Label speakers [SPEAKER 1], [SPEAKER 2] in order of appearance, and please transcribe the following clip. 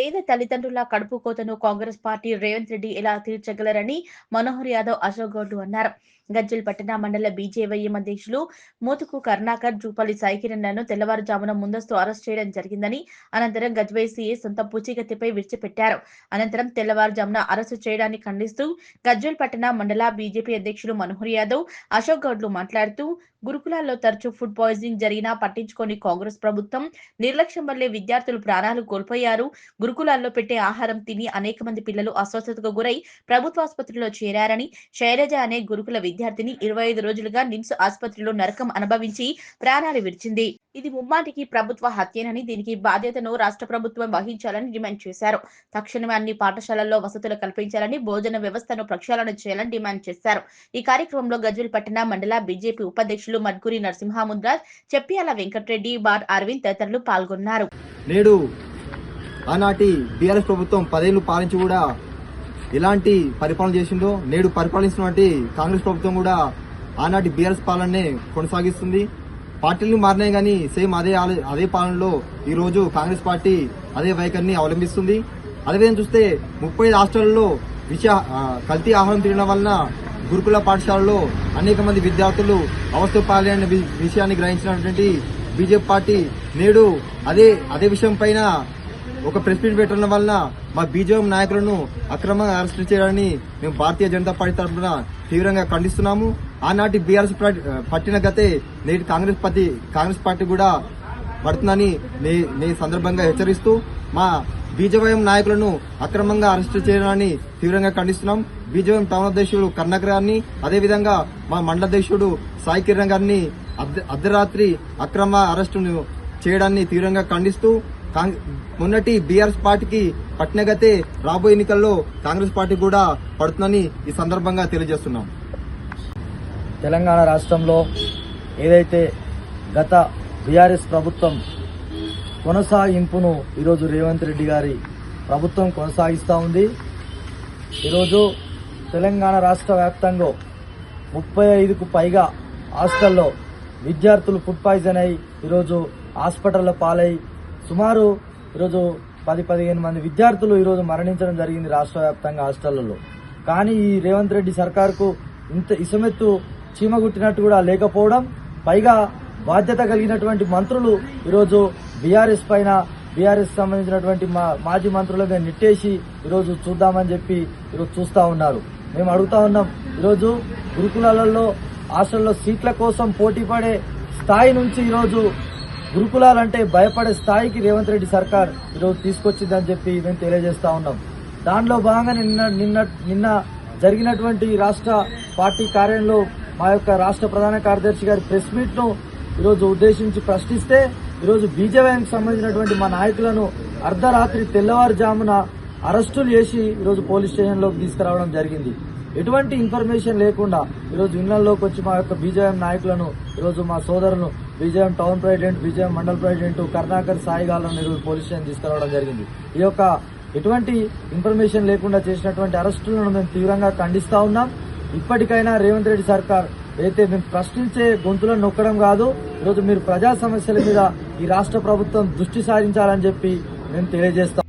[SPEAKER 1] పేద తల్లిదండ్రుల కడుపు కోతను కాంగ్రెస్ పార్టీ రేవంత్ రెడ్డి ఎలా తీర్చగలరని మనోహర్ యాదవ్, అశోక్ గౌడ్ అన్నారు. గజ్వేల్ పట్టణ మండల బీజేవైఎం అధ్యక్షులు మోతుకు కరుణాకర్, జూపల్లి సాయికిరణ్లను తెల్లవారుజామున ముందస్తు అరెస్ట్ చేయడం జరిగిందని, అనంతరం గజ్వేల్ సీఏ సొంత పూచీకత్తిపై విడిచిపెట్టారు. అనంతరం తెల్లవారుజామున అరెస్టు చేయడాన్ని ఖండిస్తూ గజ్వేల్ పట్టణ మండల బీజేపీ అధ్యక్షులు మనోహర్ యాదవ్, అశోక్ గౌడ్లు మాట్లాడుతూ, గురుకులాల్లో తరచూ ఫుడ్ పాయిజనింగ్ జరిగినా పట్టించుకోని కాంగ్రెస్ ప్రభుత్వం నిర్లక్ష్యం వల్లే విద్యార్థులు ప్రాణాలు కోల్పోయారు. గురుకులాల్లో పెట్టే ఆహారం తిని అనేక మంది పిల్లలు అస్వస్థతకు గురై ప్రభుత్వాసుపత్రిలో చేరారని, శైలజ అనే గురుకుల విద్యార్థిని 25 రోజులుగా నిమ్స్ ఆసుపత్రిలో నరకం అనుభవించి ప్రాణాలు విడిచింది. ఇది ముమ్మాటికి ప్రభుత్వ హత్యేనని, దీనికి బాధ్యతను రాష్ట్ర ప్రభుత్వం వహించాలని డిమాండ్ చేశారు. తక్షణమే అన్ని పాఠశాలల్లో వసతులు కల్పించాలని, భోజన వ్యవస్థను ప్రక్షాళన చేయాలని డిమాండ్ చేశారు. ఈ కార్యక్రమంలో గజ్వేల్ పట్టణ మండల బీజేపీ ఉపాధ్యక్షులు మడ్కూరి నరసింహముద్రాజ్, చెప్పియాల వెంకటరెడ్డి, బార్ అరవింద్ తదితరులు పాల్గొన్నారు.
[SPEAKER 2] నేడు ఆనాటి బీఆర్ఎస్ ప్రభుత్వం 10 ఏళ్లు పాలించి కూడా ఎలాంటి పరిపాలన చేసిందో, నేడు పరిపాలిస్తున్నటువంటి కాంగ్రెస్ ప్రభుత్వం కూడా ఆనాటి బీఆర్ఎస్ పాలననే కొనసాగిస్తుంది. పార్టీలు మారినాయి కానీ సేమ్ అదే పాలనలో ఈ రోజు కాంగ్రెస్ పార్టీ అదే వైఖరిని అవలంబిస్తుంది. అదేవిధంగా చూస్తే 35 హాస్టళ్లలో కల్తీ ఆహారం తినడం వలన గురుకుల పాఠశాలలో అనేక మంది విద్యార్థులు అవస్థ పాలైన విషయాన్ని గ్రహించినటువంటి బీజేపీ పార్టీ నేడు అదే విషయం పైన ఒక ప్రెస్ మీట్ పెట్టడం వలన మా బీజేపీ నాయకులను అక్రమంగా అరెస్టు చేయడాన్ని మేము భారతీయ జనతా పార్టీ తరఫున తీవ్రంగా ఖండిస్తున్నాము. ఆనాటి బీఆర్ఎస్ పట్టిన గతే నేటి కాంగ్రెస్ పార్టీ కూడా పడుతుందని నేను సందర్భంగా హెచ్చరిస్తూ మా బీజేవైఎం నాయకులను అక్రమంగా అరెస్టు చేయడాన్ని తీవ్రంగా ఖండిస్తున్నాం. బీజేవైఎం టౌన్ అధ్యక్షుడు కరుణాకర్ గారిని, అదేవిధంగా మా మండల అధ్యక్షుడు సాయి కిరణ్ గారిని అర్ధరాత్రి అక్రమ అరెస్టును చేయడాన్ని తీవ్రంగా ఖండిస్తూ మొన్నటి బీఆర్ఎస్ పార్టీకి పట్టినగతే రాబోయే ఎన్నికల్లో కాంగ్రెస్ పార్టీ కూడా పడుతుందని ఈ సందర్భంగా తెలియజేస్తున్నాం.
[SPEAKER 3] తెలంగాణ రాష్ట్రంలో ఏదైతే గత బీఆర్ఎస్ ప్రభుత్వం కొనసాగింపును ఈరోజు రేవంత్ రెడ్డి గారి ప్రభుత్వం కొనసాగిస్తూ ఉంది. ఈరోజు తెలంగాణ రాష్ట్ర వ్యాప్తంగా 35కు పైగా హాస్టల్లో విద్యార్థులు ఫుడ్ పాయిజన్ అయి ఈరోజు హాస్పిటల్లో పాలై సుమారు ఈరోజు 10-15 మంది విద్యార్థులు ఈరోజు మరణించడం జరిగింది రాష్ట్ర వ్యాప్తంగా హాస్టళ్లలో. కానీ ఈ రేవంత్ రెడ్డి సర్కార్కు ఇంత ఇసమెత్తు చీమగుట్టినట్టు కూడా లేకపోవడం, పైగా బాధ్యత కలిగినటువంటి మంత్రులు ఈరోజు బీఆర్ఎస్ సంబంధించినటువంటి మాజీ మంత్రులుగా నెట్టేసి ఈరోజు చూద్దామని చెప్పి ఈరోజు చూస్తా ఉన్నారు. మేము అడుగుతా ఉన్నాం, ఈరోజు గురుకులాలలో హాస్టల్లో సీట్ల కోసం పోటీ పడే స్థాయి నుంచి ఈరోజు గురుకులాలంటే భయపడే స్థాయికి రేవంత్ రెడ్డి సర్కార్ ఈరోజు తీసుకొచ్చిందని చెప్పి మేము తెలియజేస్తా ఉన్నాం. దానిలో భాగంగా నిన్న జరిగినటువంటి రాష్ట్ర పార్టీ కార్యాలయంలో మా యొక్క రాష్ట్ర ప్రధాన కార్యదర్శి గారి ప్రెస్ మీట్ ను ఈరోజు ఉద్దేశించి ప్రశ్నిస్తే, ఈరోజు బీజేపీకి సంబంధించినటువంటి మా నాయకులను అర్ధరాత్రి తెల్లవారుజామున అరెస్టులు చేసి ఈరోజు పోలీస్ స్టేషన్లోకి తీసుకురావడం జరిగింది. ఎటువంటి ఇన్ఫర్మేషన్ లేకుండా ఈరోజు ఇళ్లలోకి వచ్చి మా యొక్క బీజేపీ నాయకులను ఈరోజు మా సోదరులను బీజేపీ టౌన్ ప్రెసిడెంట్, బీజేపీ మండల ప్రెసిడెంట్ కరుణాకర్ సాయిగాలను ఈరోజు పోలీస్ స్టేషన్ తీసుకురావడం జరిగింది. ఈ యొక్క ఎటువంటి ఇన్ఫర్మేషన్ లేకుండా చేసినటువంటి అరెస్టులను మేము తీవ్రంగా ఖండిస్తా ఉన్నాం. ఇప్పటికైనా రేవంత్ రెడ్డి సర్కార్ అయితే మేము ప్రశ్నించే గొంతులను నొక్కడం కాదు, ఈరోజు మీరు ప్రజా సమస్యల మీద ఈ రాష్ట్ర ప్రభుత్వం దృష్టి సారించాలని చెప్పి మేము తెలియజేస్తాం.